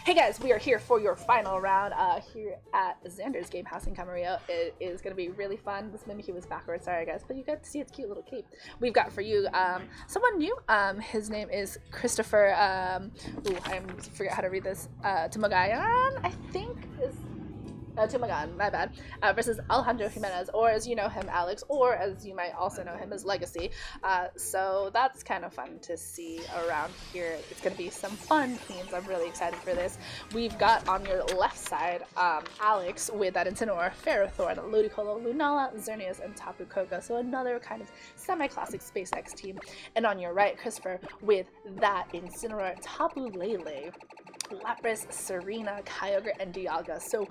Hey guys, we are here for your final round here at Xander's Game House in Camarillo. It is going to be really fun. This Mimikyu was backwards, sorry guys, but you get to see its cute little cape. We've got for you someone new. His name is Kristofer. I forget how to read this. Tumangan, I think is. Tumangan, my bad, versus Alejandro Jimenez, or as you know him, Alex, or as you might also know him as Legacy. So that's kind of fun to see around here. It's going to be some fun teams. I'm really excited for this. We've got on your left side Alex with that Incineroar, Ferrothorn, Ludicolo, Lunala, Xerneas, and Tapu Koko. So another kind of semi-classic SpaceX team. And on your right, Kristofer with that Incineroar, Tapu Lele, Lapras, Serena, Kyogre, and Dialga. So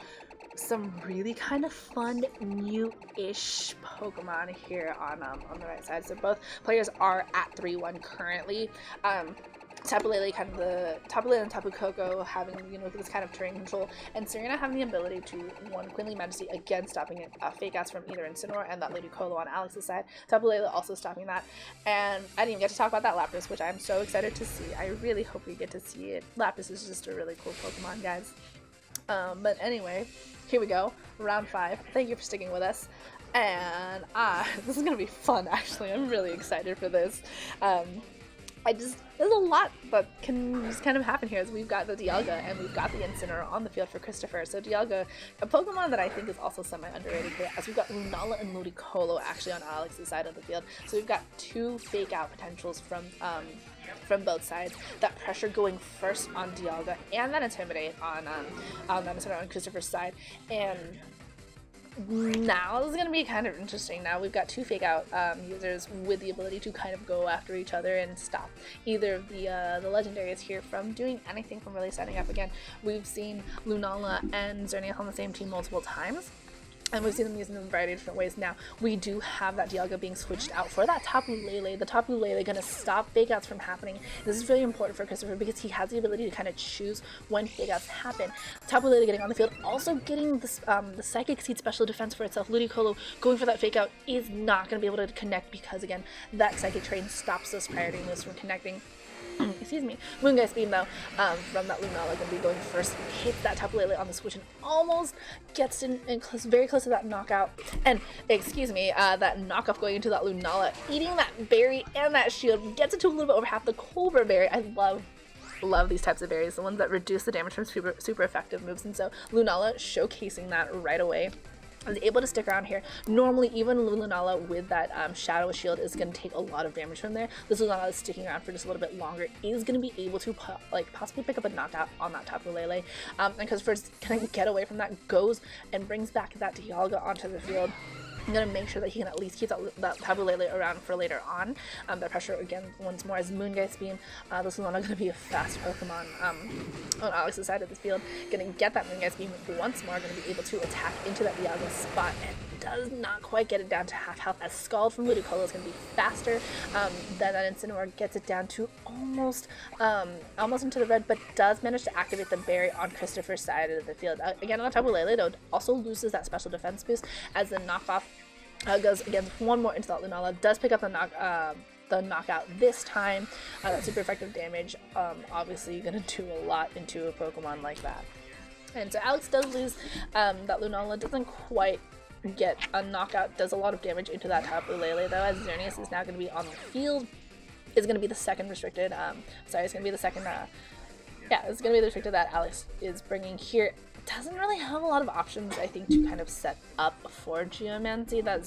some really kind of fun new-ish Pokemon here on the right side. So both players are at 3-1 currently. Tapu Lele, Tapu Lele and Tapu Koko having, you know, this kind of terrain control, and Serena having the ability to one Quinley Majesty again, stopping it, Fake Outs from either Incineroar and that Ludicolo on Alex's side. Tapu Lele also stopping that, and I didn't even get to talk about that Lapras, which I'm so excited to see. I really hope we get to see it. Lapras is just a really cool Pokemon, guys. But anyway, here we go, round 5. Thank you for sticking with us, and this is gonna be fun. Actually, I'm really excited for this. There's a lot that can just kind of happen here, as we've got the Dialga and we've got the Incineroar on the field for Kristofer. So Dialga, a Pokemon that I think is also semi-underrated here, as we've got Lunala and Ludicolo actually on Alex's side of the field. So we've got two fake out potentials from both sides. That pressure going first on Dialga and that Intimidate on that Incineroar on Kristofer's side. And now this is going to be kind of interesting. Now we've got two fake out users with the ability to kind of go after each other and stop either of the legendaries here from doing anything, from really setting up. Again, we've seen Lunala and Xerneas on the same team multiple times, and we've seen them using them in a variety of different ways. Now, we do have that Dialga being switched out for that Tapu Lele. The Tapu Lele going to stop fake outs from happening. This is really important for Kristofer because he has the ability to kind of choose when fake outs happen. Tapu Lele getting on the field, also getting this, the Psychic Seed special defense for itself. Ludicolo going for that fake out is not going to be able to connect because, again, that Psychic Train stops those priority moves from connecting. Excuse me. Moongeist Beam though, from that Lunala, gonna be going first, hits that Tapu Lele on the switch and almost gets in very close to that knockout. And excuse me, that knockoff going into that Lunala, eating that berry and that shield, gets it to a little bit over half. The Cobra Berry, I love these types of berries, the ones that reduce the damage from super effective moves, and so Lunala showcasing that right away. Is able to stick around here. Normally, even Lunala with that Shadow Shield is going to take a lot of damage from there. This Lunala is sticking around for just a little bit longer, is going to be able to possibly pick up a knockout on that Tapu Lele. And because first can I get away from that, goes and brings back that Dialga onto the field. I'm going to make sure that he can at least keep that Tapu Lele around for later on. That pressure, again, once more, as Moongeist Beam. This is not going to be a fast Pokemon on Alex's side of the field. Going to get that Moongeist Beam once more, going to be able to attack into that Dialga spot, and does not quite get it down to half health, as Scald from Ludicolo is going to be faster than that Incineroar, gets it down to almost into the red, but does manage to activate the berry on Kristofer's side of the field. Again, on Tapu Lele, though, also loses that special defense boost, as the knockoff goes again one more into that Lunala, does pick up the knockout this time. That super effective damage, obviously going to do a lot into a Pokemon like that. And so Alex does lose that Lunala, doesn't quite get a knockout, does a lot of damage into that Tapu Lele though, as Xerneas is now going to be on the field, is going to be the second restricted, it's going to be the second, it's going to be the restricted that Alex is bringing here. Doesn't really have a lot of options, I think, to kind of set up for Jimenez. That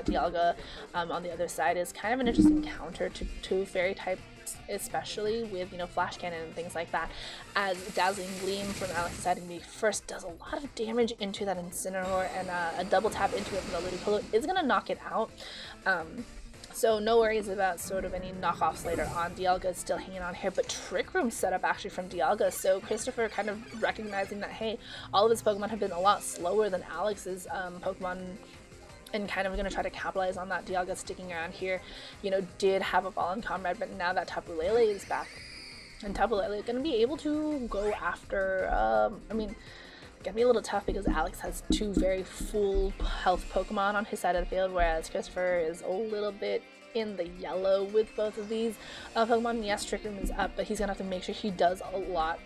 Dialga on the other side is kind of an interesting counter to fairy types, especially with, you know, Flash Cannon and things like that, as Dazzling Gleam from Alex's side to be first does a lot of damage into that Incineroar, and a double tap into it from the Ludicolo is going to knock it out. So no worries about sort of any knockoffs later on. Dialga is still hanging on here, but Trick Room set up actually from Dialga, so Kristofer kind of recognizing that, hey, all of his Pokemon have been a lot slower than Alex's Pokemon, and kind of going to try to capitalize on that. Dialga sticking around here, you know, did have a Fallen Comrade, but now that Tapu Lele is back, and Tapu Lele is going to be able to go after, gonna be a little tough because Alex has two very full health Pokemon on his side of the field, whereas Kristofer is a little bit in the yellow with both of these Pokemon. Yes, Trick Room is up, but he's gonna have to make sure he does a lot.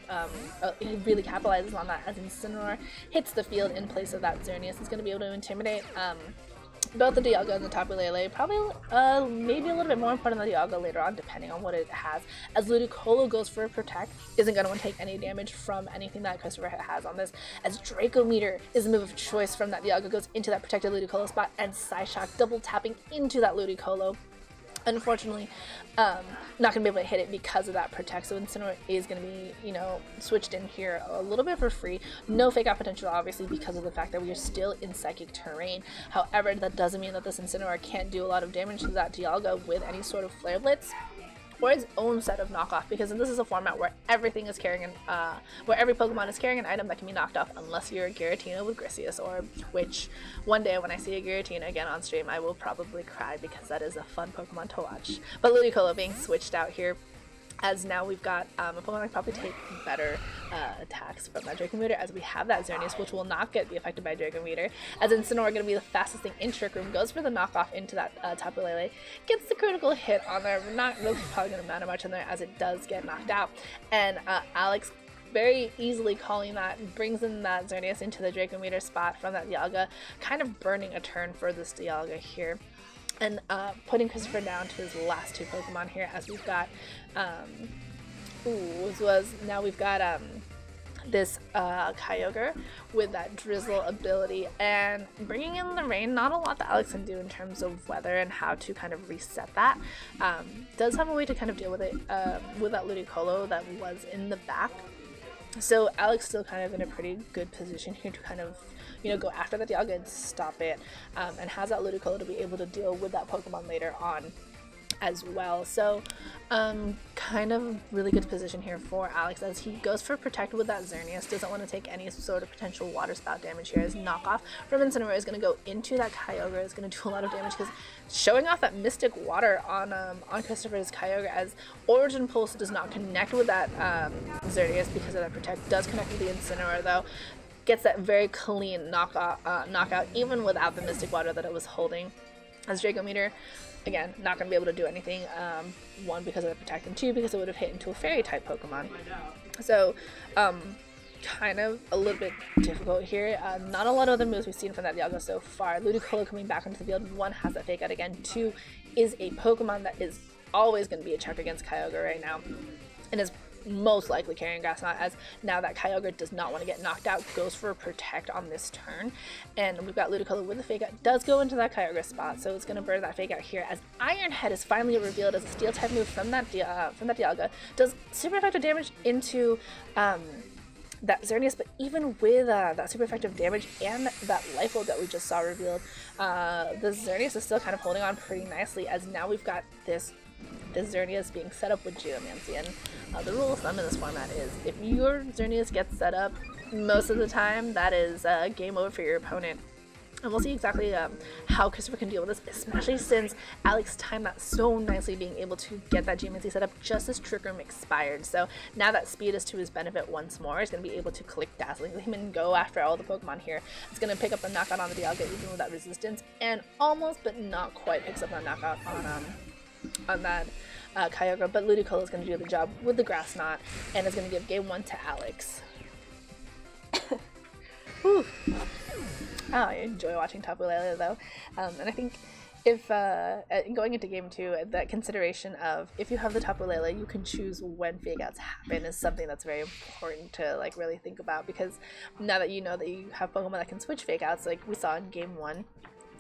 He really capitalizes on that as Incineroar hits the field in place of that Xerneas. He's gonna be able to intimidate both the Dialga and the Tapu Lele, probably maybe a little bit more important than the Dialga later on, depending on what it has. As Ludicolo goes for a Protect, isn't going to want to take any damage from anything that Kristofer has on this. As Draco Meter is a move of choice from that Dialga, goes into that protected Ludicolo spot, and Psyshock double tapping into that Ludicolo. Unfortunately, not going to be able to hit it because of that Protect, so Incineroar is going to be, you know, switched in here a little bit for free. No Fake Out potential, obviously, because of the fact that we are still in Psychic terrain. However, that doesn't mean that this Incineroar can't do a lot of damage to that Dialga with any sort of Flare Blitz or its own set of knockoff, because this is a format where everything is carrying where every Pokemon is carrying an item that can be knocked off unless you're a Giratina with Grisius Orb, which one day when I see a Giratina again on stream I will probably cry because that is a fun Pokemon to watch. But Ludicolo being switched out here, as now we've got a Pokemon that probably take better attacks from that Draco Meter, as we have that Xerneas, which will not be affected by Draco Meter, as Incineroar going to be the fastest thing in Trick Room, goes for the knockoff into that Tapu Lele, gets the critical hit on there, not really probably going to matter much on there as it does get knocked out, and Alex very easily calling that, brings in that Xerneas into the Draco Meter spot from that Dialga, kind of burning a turn for this Dialga here. And putting Kristofer down to his last two Pokemon here, as we've got, now we've got this Kyogre with that Drizzle ability, and bringing in the rain. Not a lot that Alex can do in terms of weather and how to kind of reset that. Does have a way to kind of deal with it with that Ludicolo that was in the back. So Alex still kind of in a pretty good position here to kind of, you know, go after the Dialga and stop it, and has that Ludicolo to be able to deal with that Pokemon later on as well. So kind of really good position here for Alex as he goes for Protect with that Xerneas, doesn't want to take any sort of potential Water Spout damage here. His knockoff from Incineroar is going to go into that Kyogre, is going to do a lot of damage because showing off that Mystic Water on Kristofer's Kyogre, as Origin Pulse does not connect with that Xerneas because of that Protect, does connect with the Incineroar though. Gets that very clean knockout even without the Mystic Water that it was holding. As Draco Meter, again, not going to be able to do anything, one because of the Protect, and two because it would have hit into a Fairy type Pokemon. So kind of a little bit difficult here. Not a lot of other moves we've seen from that Dialga so far. Ludicolo coming back onto the field, one has that Fake Out again, two is a Pokemon that is always going to be a check against Kyogre right now, and is most likely carrying Grass Knot, as now that Kyogre does not want to get knocked out, goes for a Protect on this turn. And we've got Ludicolo with the Fake Out, does go into that Kyogre spot, so it's going to burn that Fake Out here, as Iron Head is finally revealed as a Steel type move from that Dialga. Does super effective damage into that Xerneas, but even with that super effective damage and that Life Orb that we just saw revealed, the Xerneas is still kind of holding on pretty nicely, as now we've got this Xerneas being set up with Geomancy. And the rule of thumb in this format is if your Xerneas gets set up, most of the time that is game over for your opponent. And we'll see exactly how Kristofer can deal with this, especially since Alex timed that so nicely, being able to get that Geomancy set up just as Trick Room expired. So now that speed is to his benefit once more. He's going to be able to click Dazzling Gleam and go after all the Pokemon here. It's going to pick up the knockout on the Dialga even with that resistance, and almost but not quite picks up that knockout on that Kyogre. But Ludicolo is going to do the job with the Grass Knot, and is going to give game one to Alex. Whew. Oh, I enjoy watching Tapu Lele though, and I think if going into game two, that consideration of if you have the Tapu Lele, you can choose when Fake Outs happen is something that's very important to like really think about, because now that you know that you have Pokemon that can switch Fake Outs, like we saw in game one,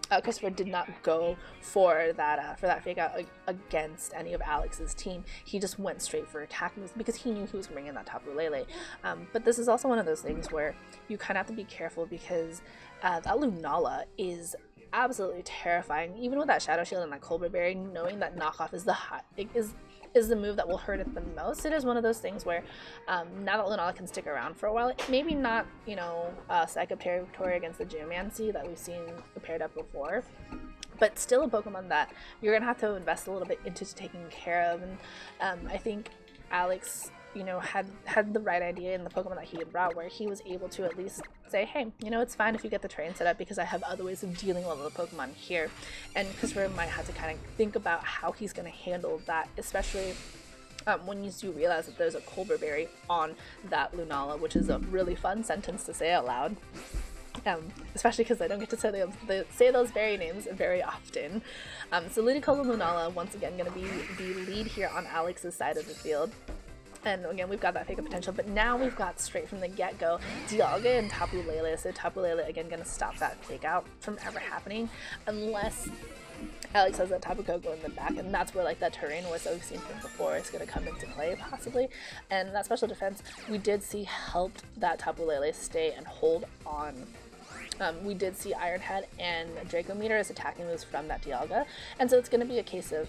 Kristofer did not go for that Fake Out against any of Alex's team. He just went straight for attack moves because he knew he was bringing that Tapu Lele. But this is also one of those things where you kind of have to be careful, because that Lunala is absolutely terrifying. Even with that Shadow Shield and that Colbur Berry, knowing that knockoff is the move that will hurt it the most. It is one of those things where now that Lunala can stick around for a while, maybe not, you know, Psych Up territory against the Geomancy that we've seen paired up before, but still a Pokemon that you're gonna have to invest a little bit into taking care of. And I think Alex you know, had the right idea in the Pokemon that he had brought, where he was able to at least say, hey, you know, it's fine if you get the train set up because I have other ways of dealing with the Pokemon here. And Kristofer might have to kind of think about how he's going to handle that, especially when you do realize that there's a Colbur Berry on that Lunala, which is a really fun sentence to say out loud. Especially because I don't get to say those berry names very often. So Ludicolo and Lunala, once again, going to be the lead here on Alex's side of the field. And again, we've got that Fake Out potential, but now we've got straight from the get-go Dialga and Tapu Lele. So Tapu Lele, again, going to stop that Fake Out from ever happening, unless Alex has that Tapu Koko in the back, and that's where like that terrain was that we've seen from before is going to come into play, possibly. And that special defense we did see helped that Tapu Lele stay and hold on. We did see Iron Head and Draco Meter as attacking moves from that Dialga, and so it's going to be a case of,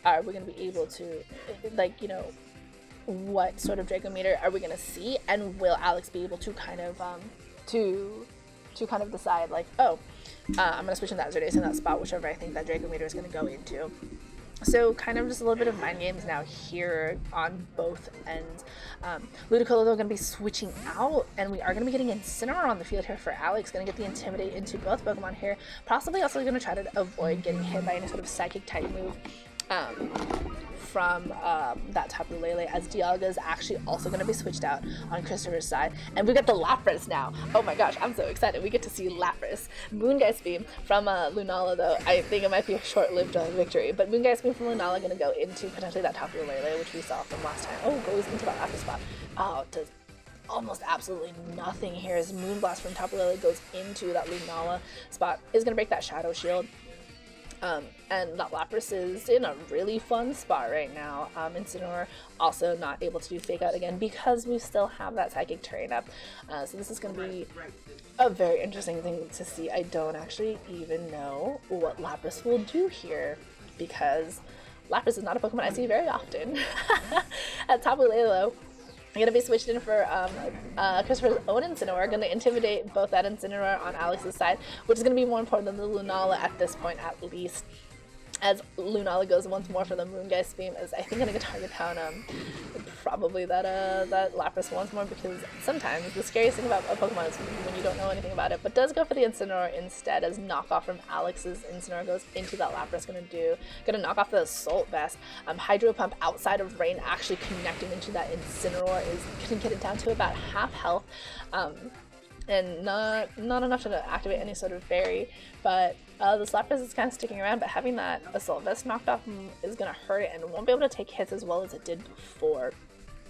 are we going to be able to, like, you know, what sort of Draco Meter are we going to see, and will Alex be able to kind of to kind of decide, like, oh, I'm going to switch in that Xerneas in that spot, whichever I think that Draco Meter is going to go into. So kind of just a little bit of mind games now here on both ends. Ludicolo, though, going to be switching out, and we are going to be getting Incineroar on the field here for Alex. Going to get the Intimidate into both Pokemon here. Possibly also going to try to avoid getting hit by any sort of Psychic type move from that Tapu Lele, as Dialga is actually also going to be switched out on Kristofer's side. And we got the Lapras now. Oh my gosh, I'm so excited. We get to see Lapras. Moongeist Beam from Lunala, though. I think it might be a short-lived victory, but Moongeist Beam from Lunala going to go into potentially that Tapu Lele, which we saw from last time. Oh, goes into that Lapras spot. Oh, it does almost absolutely nothing here as Moonblast from Tapu Lele goes into that Lunala spot. Is going to break that Shadow Shield. And that Lapras is in a really fun spot right now. Incineroar also not able to do Fake Out again because we still have that Psychic terrain up. So this is going to be a very interesting thing to see. I don't actually even know what Lapras will do here, because Lapras is not a Pokemon I see very often. At Tapu Lele, I'm going to be switched in for Kristofer's own Incineroar, going to intimidate both that Incineroar on Alex's side, which is going to be more important than the Lunala at this point, at least. As Lunala goes once more for the Moongeist Beam, is I think going to target down probably that Lapras once more, because sometimes the scariest thing about a Pokemon is when you don't know anything about it, but does go for the Incineroar instead, as knockoff from Alex's Incineroar goes into that Lapras. Going to knock off the Assault Vest. Hydro Pump outside of Rain actually connecting into that Incineroar is going to get it down to about half health. And not enough to activate any sort of berry, but this Lapras is kind of sticking around, but having that Assault Vest knocked off is going to hurt it, and it won't be able to take hits as well as it did before.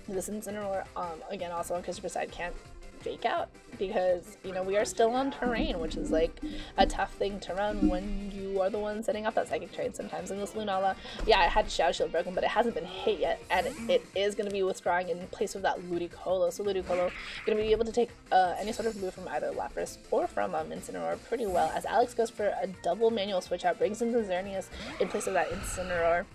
This Incineroar, again, also on Kristofer's side, can't Fake Out, because, you know, we are still on terrain, which is like a tough thing to run when you are the one setting off that Psychic trade sometimes. In this Lunala, yeah, I had Shadow Shield broken, but it hasn't been hit yet, and it is going to be withdrawing in place of that Ludicolo. So Ludicolo going to be able to take any sort of move from either Lapras or from Incineroar pretty well, as Alex goes for a double manual switch out, brings in the Xerneas in place of that Incineroar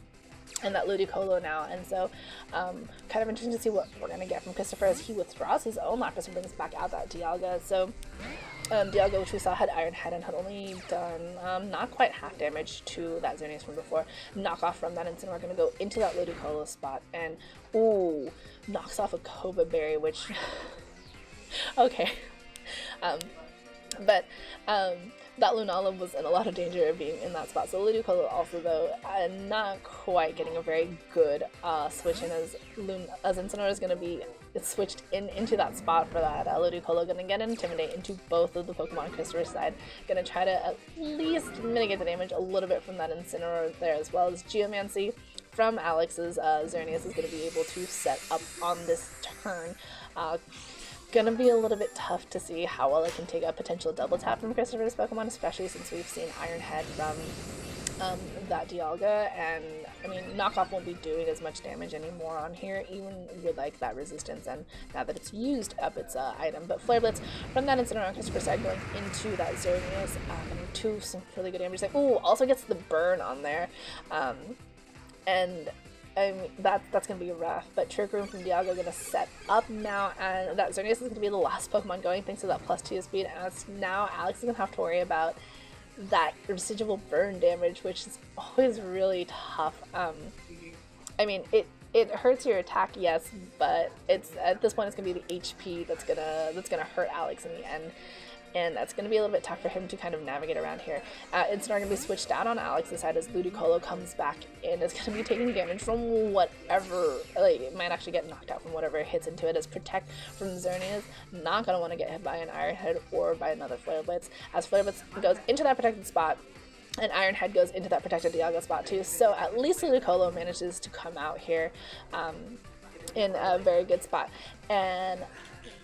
and that Ludicolo now. And so kind of interesting to see what we're going to get from Kristofer as he withdraws his own Lapras and brings back out that Dialga. So Dialga, which we saw had Iron Head and had only done not quite half damage to that Xerneas from before, knockoff from that Incineroar, going to go into that Ludicolo spot, and ooh, knocks off a Cobra Berry, which okay. But that Lunala was in a lot of danger of being in that spot. So Ludicolo also, though, not quite getting a very good switch in, as Incineroar is going to be switched into that spot for that. Ludicolo going to get Intimidate into both of the Pokemon on Kristofer's side. Going to try to at least mitigate the damage a little bit from that Incineroar there, as well as Geomancy from Alex's Xerneas is going to be able to set up on this turn. Gonna be a little bit tough to see how well it can take a potential double tap from Kristofer's Pokemon, especially since we've seen Iron Head from that Dialga, and I mean, knockoff won't be doing as much damage anymore on here, even with like that resistance, and now that it's used up its item. But Flare Blitz from that Incineroar on Kristofer's side going into that Xerneas, to some really good damage. Like, ooh, also gets the burn on there, and I mean, that's going to be rough, but Trick Room from Dialga going to set up now, and that Xerneas is going to be the last Pokemon going thanks to that +2 speed, and now Alex is going to have to worry about that residual burn damage, which is always really tough. I mean, it hurts your attack, yes, but it's at this point it's gonna be the HP that's gonna hurt Alex in the end. And that's going to be a little bit tough for him to kind of navigate around here. It's not going to be switched out on Alex's side as Ludicolo comes back in. It's going to be taking damage from whatever, like, it might actually get knocked out from whatever hits into it, as Protect from Xerneas not going to want to get hit by an Iron Head or by another Flare Blitz, as Flare Blitz goes into that protected spot, and Iron Head goes into that protected Dialga spot too. So at least Ludicolo manages to come out here in a very good spot. And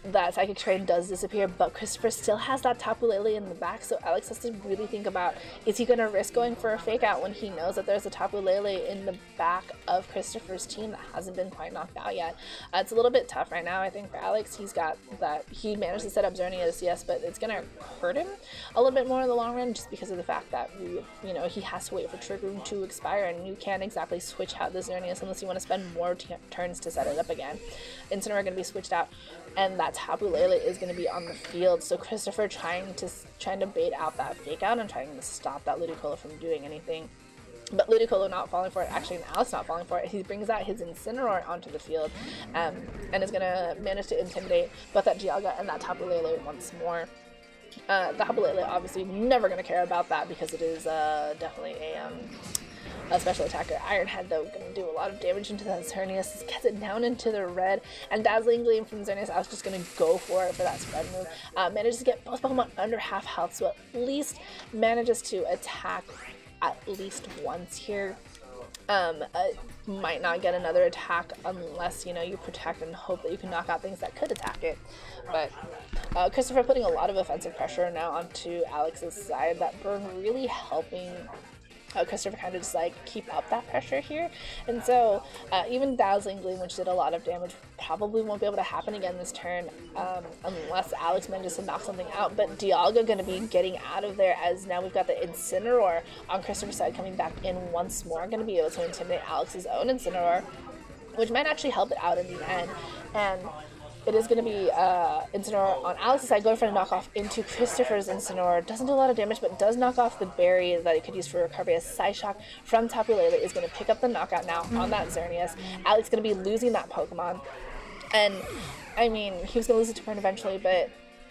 that Psychic Terrain does disappear, but Kristofer still has that Tapu Lele in the back, so Alex has to really think about, is he going to risk going for a fake out when he knows that there's a Tapu Lele in the back of Kristofer's team that hasn't been quite knocked out yet. It's a little bit tough right now, I think, for Alex. He's got that, he managed to set up Xerneas, yes, but it's going to hurt him a little bit more in the long run, just because of the fact that, you know, he has to wait for Trick Room to expire, and you can't exactly switch out the Xerneas unless you want to spend more turns to set it up again. Incineroar are going to be switched out, and that Tapu Lele is going to be on the field, so Kristofer trying to bait out that fake out and trying to stop that Ludicolo from doing anything. But Ludicolo not falling for it, actually, and Alex not falling for it. He brings out his Incineroar onto the field, and is going to manage to intimidate both that Dialga and that Tapu Lele once more. The Tapu Lele obviously never going to care about that because it is definitely a special attacker. Iron Head, though, going to do a lot of damage into that Xerneas. Gets it down into the red, and Dazzling Gleam from Xerneas. I was just going to go for it for that spread move. Manages to get both Pokemon under half health, so at least manages to attack at least once here. Might not get another attack unless, you know, you protect and hope that you can knock out things that could attack it. But Kristofer putting a lot of offensive pressure now onto Alex's side. That burn really helping Kristofer kind of just like keep up that pressure here, and so even Dazzling Gleam, which did a lot of damage, probably won't be able to happen again this turn unless Alex manages to knock something out. But Dialga going to be getting out of there, as now we've got the Incineroar on Kristofer's side coming back in once more, going to be able to intimidate Alex's own Incineroar, which might actually help it out in the end. And it is going to be Incineroar on Alex's side going for a knockoff into Kristofer's Incineroar. Doesn't do a lot of damage, but does knock off the berry that it could use for recovery, as Psyshock from Tapu Lele is going to pick up the knockout now on that Xerneas. Alex going to be losing that Pokemon. And, I mean, he was going to lose it to Burn eventually, but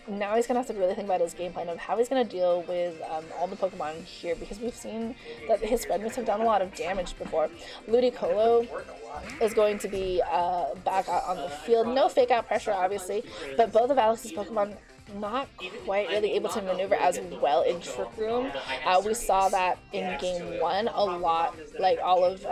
now he's going to have to really think about his game plan of how he's going to deal with all the Pokemon here, because we've seen that his spread moves have done a lot of damage before. Ludicolo is going to be back out on the field. No fake out pressure, obviously, but both of Alex's Pokemon not quite really able to maneuver as well in Trick Room. We saw that in Game 1 a lot. Like all of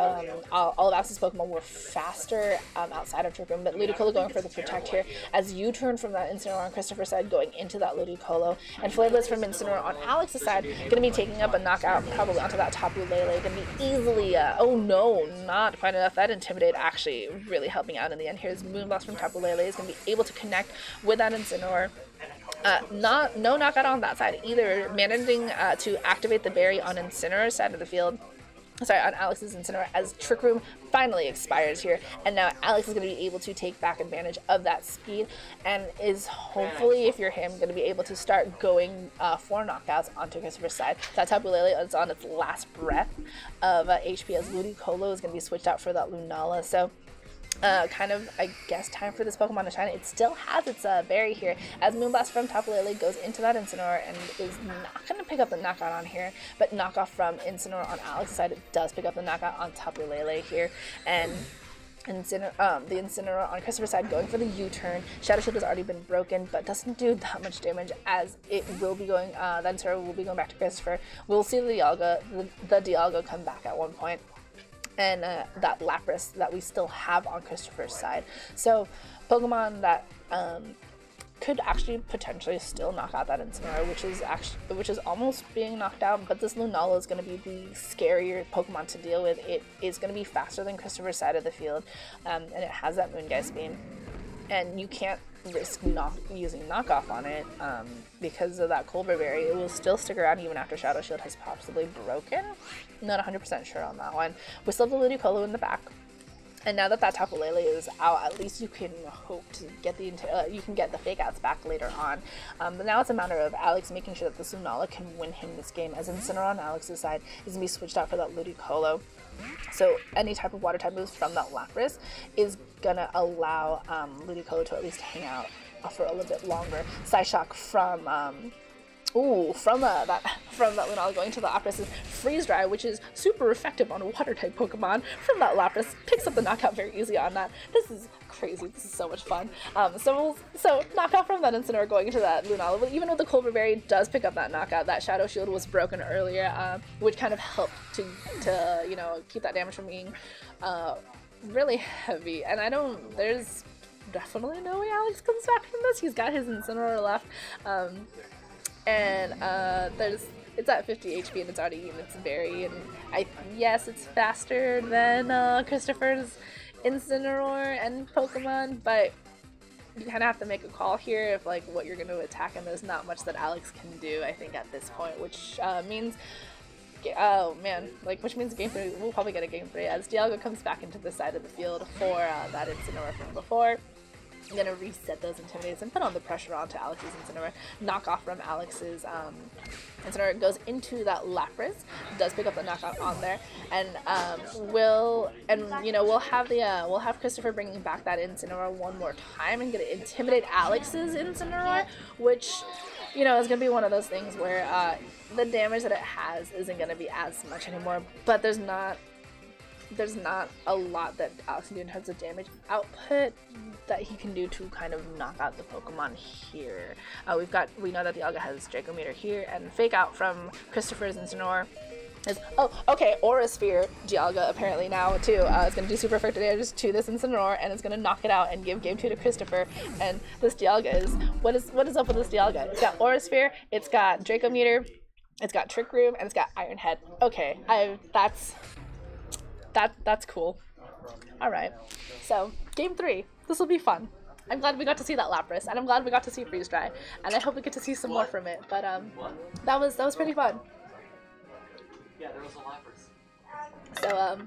Alex's Pokemon were faster outside of Trick Room, but Ludicolo going for the Protect here as U-turn from that Incineroar on Kristofer's side going into that Ludicolo, and Flare Blitz from Incineroar on Alex's side going to be taking up a knockout probably onto that Tapu Lele. Going to be easily, oh no, not quite enough. That Intimidate actually really helping out in the end. Here's Moonblast from Tapu Lele is going to be able to connect with that Incineroar. No knockout on that side either, managing to activate the berry on Incineroar's side of the field. Sorry, on Alex's Incineroar, as Trick Room finally expires here, and now Alex is going to be able to take back advantage of that speed, and is hopefully, if you're him, going to be able to start going for knockouts onto Kristofer's side. That Tapu Lele is on its last breath of HP, as Ludicolo is going to be switched out for that Lunala. So kind of, I guess, time for this Pokemon to shine. It still has its berry here, as Moonblast from Tapu Lele goes into that Incineroar and is not going to pick up the knockout on here, but knockoff from Incineroar on Alex's side, it does pick up the knockout on Tapu Lele here, and the Incineroar on Kristofer's side going for the U-turn. Shadow Shield has already been broken, but doesn't do that much damage, as it will be going, that Incineroar will be going back to Kristofer. We'll see the Dialga come back at one point, and that Lapras that we still have on Kristofer's side. So Pokemon that could actually potentially still knock out that Incineroar, which is almost being knocked out, but this Lunala is going to be the scarier Pokemon to deal with. It is going to be faster than Kristofer's side of the field, and it has that Moongeist Beam, and you can't risk using knockoff on it because of that Colbur Berry. It will still stick around even after Shadow Shield has possibly broken. Not 100% sure on that one. We still have the Ludicolo in the back, And now that that Tapu Lele is out, at least you can hope to get the fake outs back later on. But now it's a matter of Alex making sure that the Lunala can win him this game, as Incineroar on Alex's side is going to be switched out for that Ludicolo. So any type of water type moves from that Lapras is going to allow Ludicolo to at least hang out for a little bit longer. Psyshock from that Lunala going to the Lapras is Freeze Dry, which is super effective on a water type Pokemon from that Lapras. Picks up the knockout very easy on that. This is crazy. This is so much fun. So knockout from that Incineroar going into that Lunala. But even though the Culver Berry does pick up that knockout, that Shadow Shield was broken earlier, which kind of helped to keep that damage from being really heavy. And there's definitely no way Alex comes back from this. He's got his Incineroar left. It's at 50 HP and it's already eaten its berry, and yes, it's faster than Kristofer's Incineroar and Pokemon, but you kind of have to make a call here if like what you're going to attack, and there's not much that Alex can do, I think, at this point, which means which means game 3, we'll probably get a game 3 as Dialga comes back into the side of the field for that Incineroar from before. I'm gonna reset those Intimidators and put on the pressure onto Alex's Incineroar. Knock off from Alex's Incineroar, goes into that Lapras, does pick up the knockout on there, and we'll have Kristofer bringing back that Incineroar one more time and gonna intimidate Alex's Incineroar, which is gonna be one of those things where the damage that it has isn't gonna be as much anymore, but there's not a lot that Alex can do in terms of damage output that he can do to kind of knock out the Pokemon here. We know that Dialga has Draco Meter here, and fake out from Kristofer's Incineroar is, Aura Sphere Dialga apparently now too. It's going to do super effective damage to this Incineroar, and it's going to knock it out and give game 2 to Kristofer. And this Dialga is, what is up with this Dialga? It's got Aura Sphere, it's got Draco Meter, it's got Trick Room, and it's got Iron Head. Okay, that's cool. Alright, so game 3. This will be fun. I'm glad we got to see that Lapras, and I'm glad we got to see Freeze Dry, and I hope we get to see some more from it. But that was pretty fun. Yeah, there was a Lapras. So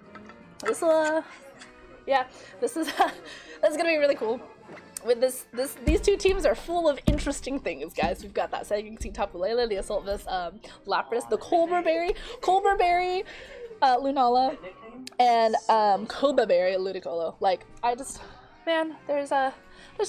this is gonna be really cool. With these two teams are full of interesting things, guys. We've got that Psychic Seed Tapu Lele, the Assault Vest Lapras, the Culver Berry Lunala, and Koba Berry Ludicolo. Like, there's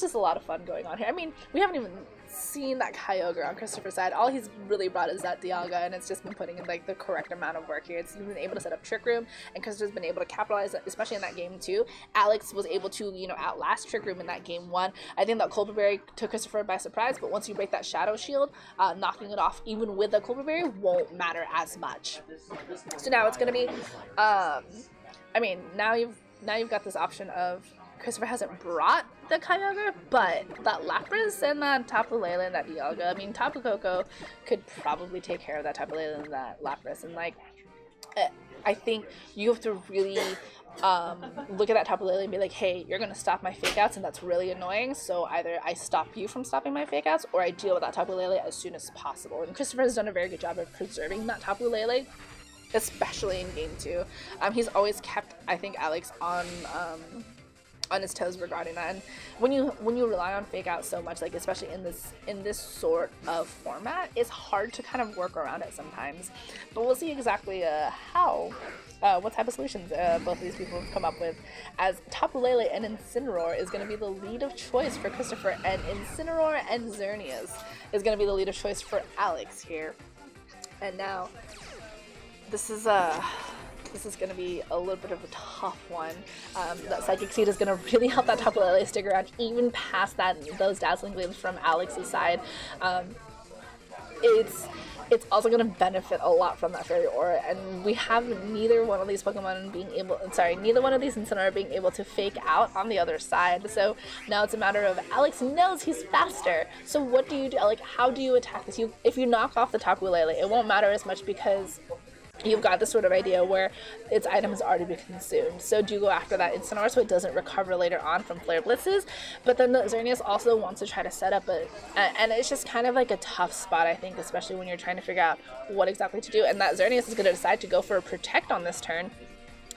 just a lot of fun going on here. I mean, we haven't even seen that Kyogre on Kristofer's side. All he's really brought is that Dialga, and it's just been putting in like the correct amount of work here. It's been able to set up Trick Room, and Kristofer's been able to capitalize, especially in that game 2. Alex was able to, outlast Trick Room in that game 1. I think that Culver Berry took Kristofer by surprise, but once you break that Shadow Shield, knocking it off even with the Culver Berry won't matter as much. So now it's gonna be, now you've got this option of Kristofer hasn't brought the Kyogre, but that Lapras and that Tapu Lele and that Dialga, Tapu Koko could probably take care of that Tapu Lele and that Lapras, and I think you have to really look at that Tapu Lele and be like, hey, you're gonna stop my fake outs, and that's really annoying, so either I stop you from stopping my fake outs, or I deal with that Tapu Lele as soon as possible. And Kristofer has done a very good job of preserving that Tapu Lele, especially in game 2. He's always kept, I think, Alex on his toes regarding that. And when you rely on fake out so much, like especially in this sort of format, it's hard to kind of work around it sometimes. But we'll see exactly what type of solutions both of these people have come up with, as Tapu Lele and Incineroar is going to be the lead of choice for Kristofer, and Incineroar and Xerneas is going to be the lead of choice for Alex here. And now this is going to be a little bit of a tough one. That Psychic Seed is going to really help that Tapu Lele stick around, even past those Dazzling Gleams from Alex's side. It's also going to benefit a lot from that Fairy Aura, and we have neither one of these Incineroar being able to fake out on the other side. So now it's a matter of Alex knows he's faster. So what do you do? Like, how do you attack this? If you knock off the Tapu Lele, it won't matter as much because you've got this sort of idea where its item has already been consumed. So do you go after that Incineroar so it doesn't recover later on from Flare Blitzes? But then the Xerneas also wants to try to set up and it's just kind of like a tough spot, I think, especially when you're trying to figure out what exactly to do. And that Xerneas is going to decide to go for a Protect on this turn.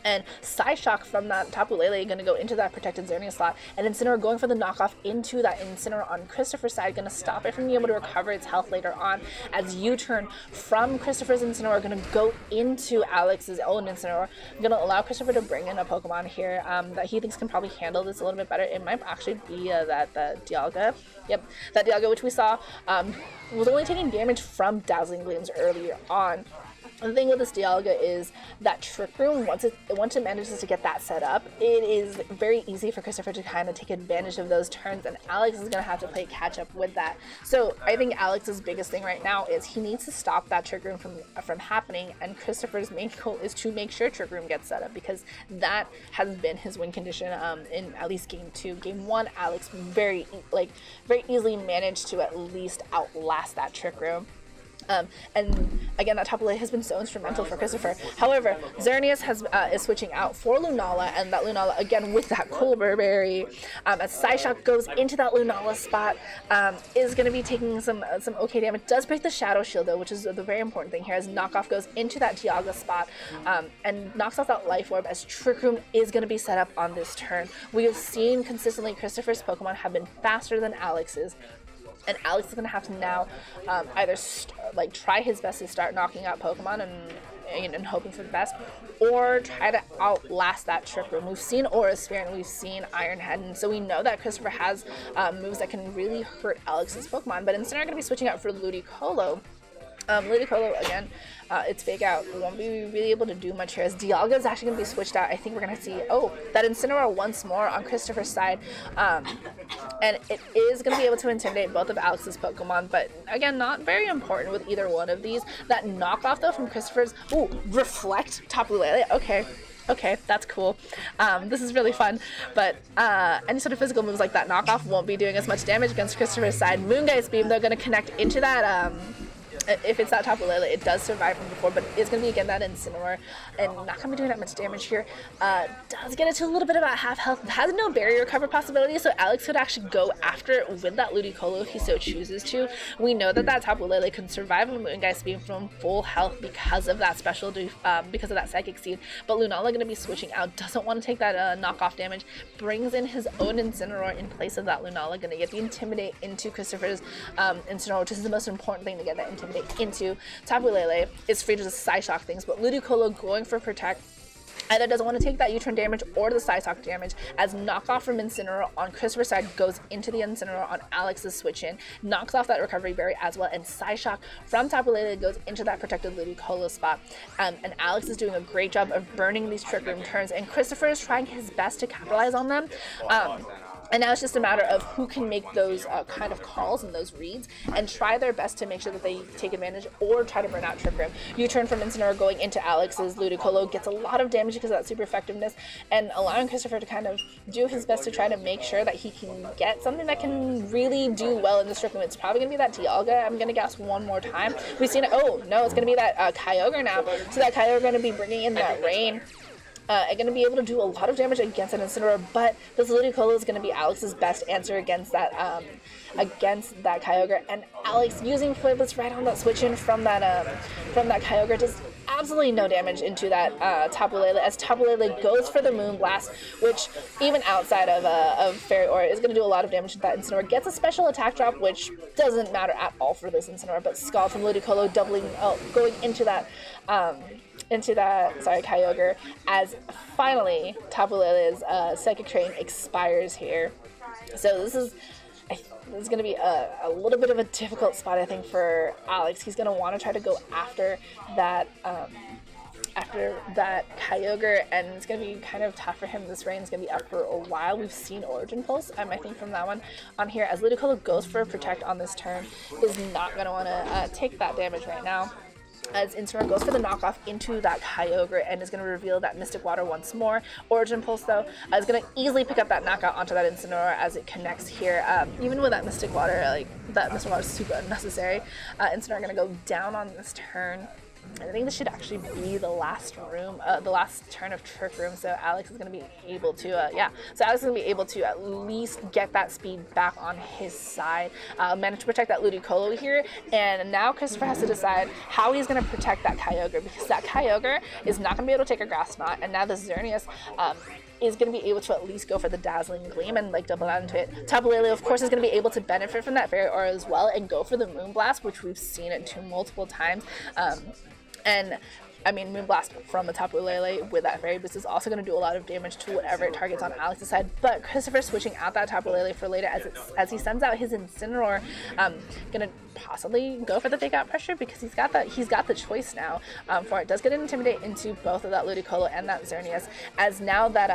And Psyshock from that Tapu Lele going to go into that protected Xerneas slot, and Incineroar going for the knockoff into that Incineroar on Kristofer's side, going to stop it from being able to recover its health later on, as U-turn from Kristofer's Incineroar going to go into Alex's own Incineroar, going to allow Kristofer to bring in a Pokemon here that he thinks can probably handle this a little bit better. It might actually be the Dialga. Yep, that Dialga, which we saw was only taking damage from Dazzling Gleams earlier on. The thing with this Dialga is that Trick Room, once it manages to get that set up, it is very easy for Kristofer to kind of take advantage of those turns, and Alex is going to have to play catch up with that. So I think Alex's biggest thing right now is he needs to stop that Trick Room from happening, and Kristofer's main goal is to make sure Trick Room gets set up, because that has been his win condition in at least Game 2. Game 1, Alex very easily managed to at least outlast that Trick Room. And again, that Tapu Lele has been so instrumental for Kristofer. However, Xerneas is switching out for Lunala, and that Lunala, again, with that Cool Burberry, as Psyshock goes into that Lunala spot, is going to be taking some okay damage. Does break the Shadow Shield, though, which is the very important thing here, as Knockoff goes into that Dialga spot, and knocks off that Life Orb, as Trick Room is going to be set up on this turn. We have seen consistently Kristofer's Pokemon have been faster than Alex's, and Alex is going to have to now either try his best to start knocking out Pokemon and hoping for the best, or try to outlast that Trick Room. We've seen Aura Sphere and we've seen Iron Head, and so we know that Kristofer has moves that can really hurt Alex's Pokemon, but instead we're going to be switching out for Ludicolo. Ludicolo, again, it's Fake Out. We won't be really able to do much here, as Dialga is actually going to be switched out. I think we're going to see, that Incineroar once more on Kristofer's side, and it is going to be able to intimidate both of Alex's Pokemon, but again, not very important with either one of these. That knockoff, though, from Kristofer's, Reflect Tapu Lele, okay, that's cool. This is really fun, but any sort of physical moves like that knockoff won't be doing as much damage against Kristofer's side. Moongeist Beam, they're going to connect into that, if it's that Tapu Lele, it does survive from before, but it's going to be, again, that Incineroar, and not going to be doing that much damage here. Does get it to a little bit about half health. It has no barrier cover possibility, so Alex could actually go after it with that Ludicolo if he so chooses to. We know that that Tapu Lele can survive a Moongeist Beam from full health because of that special, because of that Psychic Seed, but Lunala going to be switching out, doesn't want to take that knockoff damage, brings in his own Incineroar in place of that Lunala, going to get the Intimidate into Kristofer's Incineroar, which is the most important thing to get that Intimidate into. Tapu Lele is free to just Psyshock things, but Ludicolo going for Protect either doesn't want to take that U-turn damage or the Psyshock damage, as knockoff from Incineroar on Kristofer's side goes into the Incineroar on Alex's switch in, knocks off that Recovery Berry as well, and Psyshock from Tapu Lele goes into that protected Ludicolo spot. And Alex is doing a great job of burning these Trick Room turns, and Kristofer is trying his best to capitalize on them. And now it's just a matter of who can make those kind of calls and those reads and try their best to make sure that they take advantage or try to burn out Trick Room. U-turn from Incineroar going into Alex's Ludicolo gets a lot of damage because of that super effectiveness, and allowing Kristofer to kind of do his best to try to make sure that he can get something that can really do well in this Trick Room. It's probably going to be that Dialga. I'm going to guess one more time. We've seen it. Oh, no, it's going to be that Kyogre now. So that Kyogre going to be bringing in that Rain. Going to be able to do a lot of damage against an Incineroar, but this Ludicolo is going to be Alex's best answer against that Kyogre, and Alex using Flipless right on that switch in from that Kyogre does absolutely no damage into that Tapu Lele, as Tapu Lele goes for the Moonblast, which even outside of Fairy Aura is going to do a lot of damage to that Incineroar. Gets a special attack drop, which doesn't matter at all for this Incineroar, but Scald from Ludicolo going into that Kyogre, as finally Tapu Lele's Psychic Train expires here. So this is going to be a little bit of a difficult spot, I think, for Alex. He's going to want to try to go after that Kyogre, and it's going to be kind of tough for him. This Rain is going to be up for a while. We've seen Origin Pulse, I think, from that one on here, as Ludicolo goes for a Protect on this turn, is not going to want to take that damage right now, as Incineroar goes for the knockoff into that Kyogre and is going to reveal that Mystic Water once more. Origin Pulse, though, is going to easily pick up that knockout onto that Incineroar as it connects here. Even with that Mystic Water, that Mystic Water is super unnecessary. Incineroar going to go down on this turn. I think this should actually be the last room, the last turn of Trick Room. So Alex is going to be able to, So Alex is going to be able to at least get that speed back on his side, manage to protect that Ludicolo here. And now Kristofer has to decide how he's going to protect that Kyogre, because that Kyogre is not going to be able to take a Grass Knot. And now the Xerneas, is going to be able to at least go for the Dazzling Gleam and like double down into it. Tapu Lele, of course, is going to be able to benefit from that Fairy Aura as well and go for the Moonblast, which we've seen it do multiple times. And I mean, Moonblast from a Tapu Lele with that Fairy Boost is also going to do a lot of damage to whatever it targets on Alex's side. But Kristofer switching out that Tapu Lele for later as he sends out his Incineroar, going to possibly go for the Fake Out Pressure because he's got the choice now for it. Does get an Intimidate into both of that Ludicolo and that Xerneas, as now that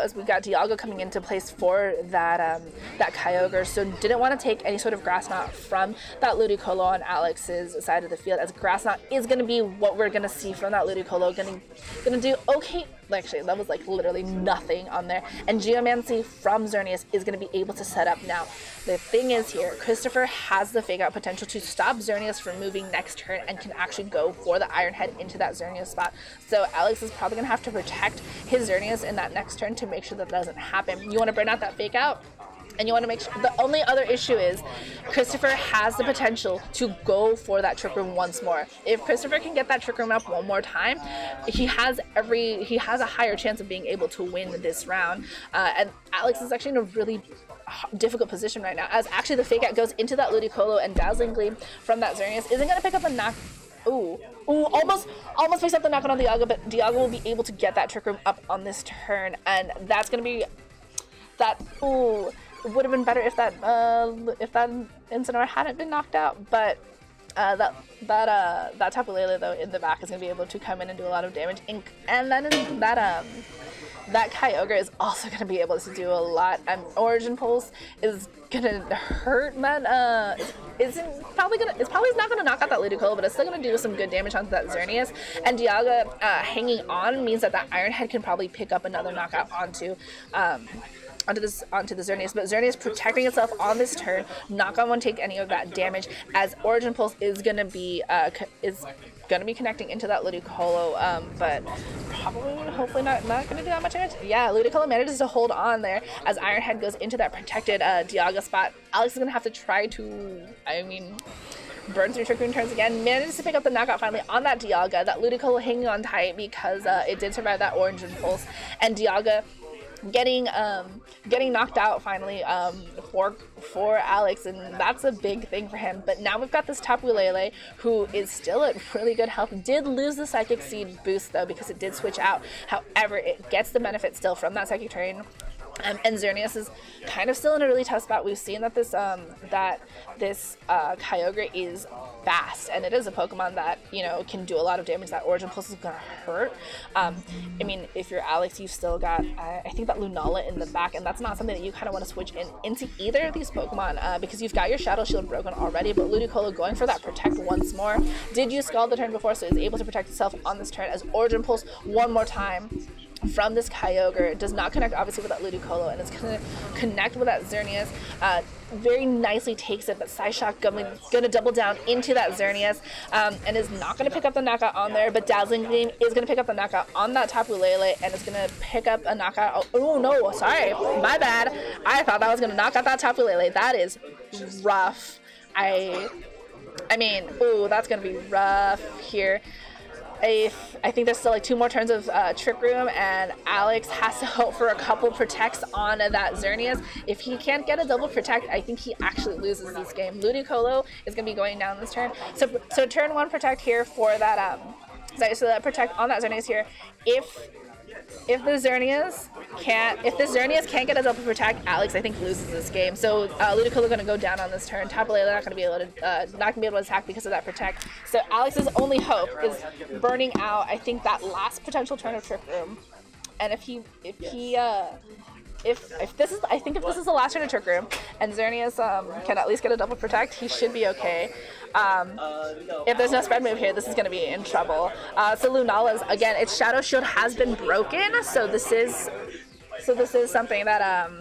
as we got Dialga coming into place for that that Kyogre, so didn't want to take any sort of Grass Knot from that Ludicolo on Alex's side of the field, as Grass Knot is going to be what we're going to see from that Ludicolo. Gonna do okay. Actually, that was like literally nothing on there. And Geomancy from Xerneas is going to be able to set up now. The thing is here, Kristofer has the Fake Out potential to stop Xerneas from moving next turn and can actually go for the Iron Head into that Xerneas spot. So Alex is probably going to have to protect his Xerneas in that next turn to make sure that doesn't happen. You want to burn out that Fake Out? And you want to make sure, the only other issue is Kristofer has the potential to go for that Trick Room once more. If Kristofer can get that Trick Room up one more time, he has a higher chance of being able to win this round. And Alex is actually in a really difficult position right now, as actually the Fake Out goes into that Ludicolo, and Dazzling Gleam from that Xerneas isn't going to pick up a knock. Ooh, almost picks up the knock on Dialga, but Dialga will be able to get that Trick Room up on this turn, and that's going to be that. Ooh. It would have been better if that Incineroar hadn't been knocked out, but that Tapu Lele though in the back is gonna be able to come in and do a lot of damage, and then that Kyogre is also gonna be able to do a lot. Origin Pulse is gonna hurt, man. It's probably not gonna knock out that Ludicolo, but it's still gonna do some good damage onto that Xerneas. And Dialga hanging on means that Iron Head can probably pick up another knockout onto the Xerneas, but Xerneas protecting itself on this turn, not gonna take any of that damage, as Origin Pulse is gonna be connecting into that Ludicolo, but probably, hopefully not gonna do that much damage. Yeah, Ludicolo manages to hold on there as Iron Head goes into that protected Dialga spot. Alex is gonna have to try to, burn through Trick Room turns again, manages to pick up the knockout finally on that Dialga. That Ludicolo hanging on tight because it did survive that Origin Pulse, and Dialga getting knocked out finally for Alex, and that's a big thing for him. But now we've got this Tapu Lele who is still at really good health. Did lose the Psychic Seed boost though because it did switch out. However, it gets the benefit still from that Psychic Terrain. And Xerneas is kind of still in a really tough spot. We've seen that this Kyogre is fast, and it is a Pokemon that can do a lot of damage. That Origin Pulse is gonna hurt. I mean, if you're Alex, you've still got I think that Lunala in the back, and that's not something that you kind of want to switch into either of these Pokemon because you've got your Shadow Shield broken already. But Ludicolo going for that Protect once more. Did use Scald the turn before, so is able to protect itself on this turn as Origin Pulse one more time from this Kyogre. It does not connect obviously with that Ludicolo, and it's gonna connect with that Xerneas. Very nicely takes it, but Psyshock gonna double down into that Xerneas, and is not gonna pick up the knockout on there, but Dazzling Gleam is gonna pick up the knockout on that Tapu Lele, and it's gonna pick up a knockout. Oh no, sorry, my bad. I thought that was gonna knock out that Tapu Lele. That is rough. I mean, ooh, that's gonna be rough here. I think there's still like 2 more turns of Trick Room, and Alex has to hope for a couple protects on that Xerneas. If he can't get a double protect, I think he actually loses this game. Ludicolo is going to be going down this turn. So turn 1 protect here for that, so that protect on that Xerneas here. If the Xerneas can't get a double protect, Alex I think loses this game. So Ludicolo going to go down on this turn. Tapu Lele not going to be able to attack because of that protect. So Alex's only hope is burning out, I think, that last potential turn of Trick Room. And if this is the last turn of Trick Room and Xerneas can at least get a double protect, he should be okay. If there's no spread move here, this is going to be in trouble. So Lunala's, again, its Shadow Shield has been broken, so this is something that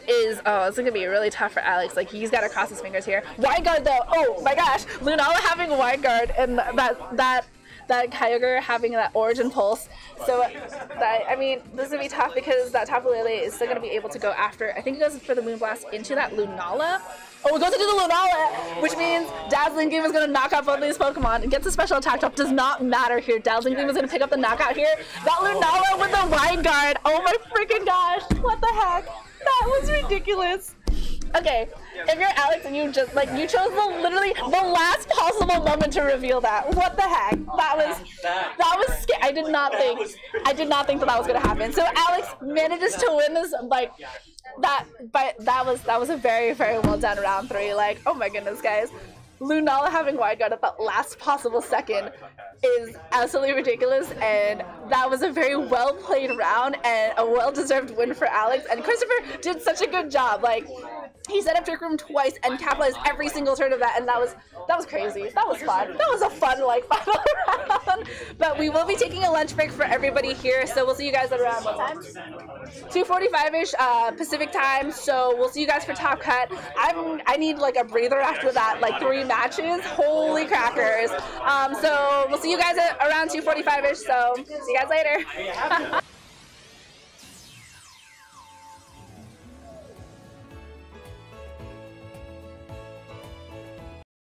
is, oh, it's gonna be really tough for Alex. Like, he's gotta cross his fingers here. Wide guard though, oh my gosh, Lunala having wide guard and that Kyogre having that Origin Pulse. So that, I mean, this is gonna be tough because that Tapu Lele is still gonna be able to go after, I think it goes for the Moonblast into that Lunala. Oh, it goes into the Lunala, which means Dazzling Gleam is gonna knock out both of these Pokemon. It gets a special attack drop, does not matter here. Dazzling Gleam is gonna pick up the knockout here. That Lunala with the wide guard, oh my freaking gosh, what the heck? That was ridiculous. Okay, if you're Alex and you just, like, you chose literally the last possible moment to reveal that. What the heck? That was scary. I did not think that was gonna happen. So Alex manages to win this, like, that was a very, very well done round 3. Like, oh my goodness, guys. Lunala having wide guard at the last possible second is absolutely ridiculous, and that was a very well played round and a well deserved win for Alex. And Kristofer did such a good job. Like, he set up Trick Room twice and capitalized every single turn of that, and that was crazy. That was fun. That was a fun, like, final round. But we will be taking a lunch break for everybody here, so we'll see you guys at around what time? 2:45-ish Pacific time. So we'll see you guys for Top Cut. I need like a breather after that, like 3 matches. Holy crackers. So we'll see you guys at around 2:45-ish. So see you guys later.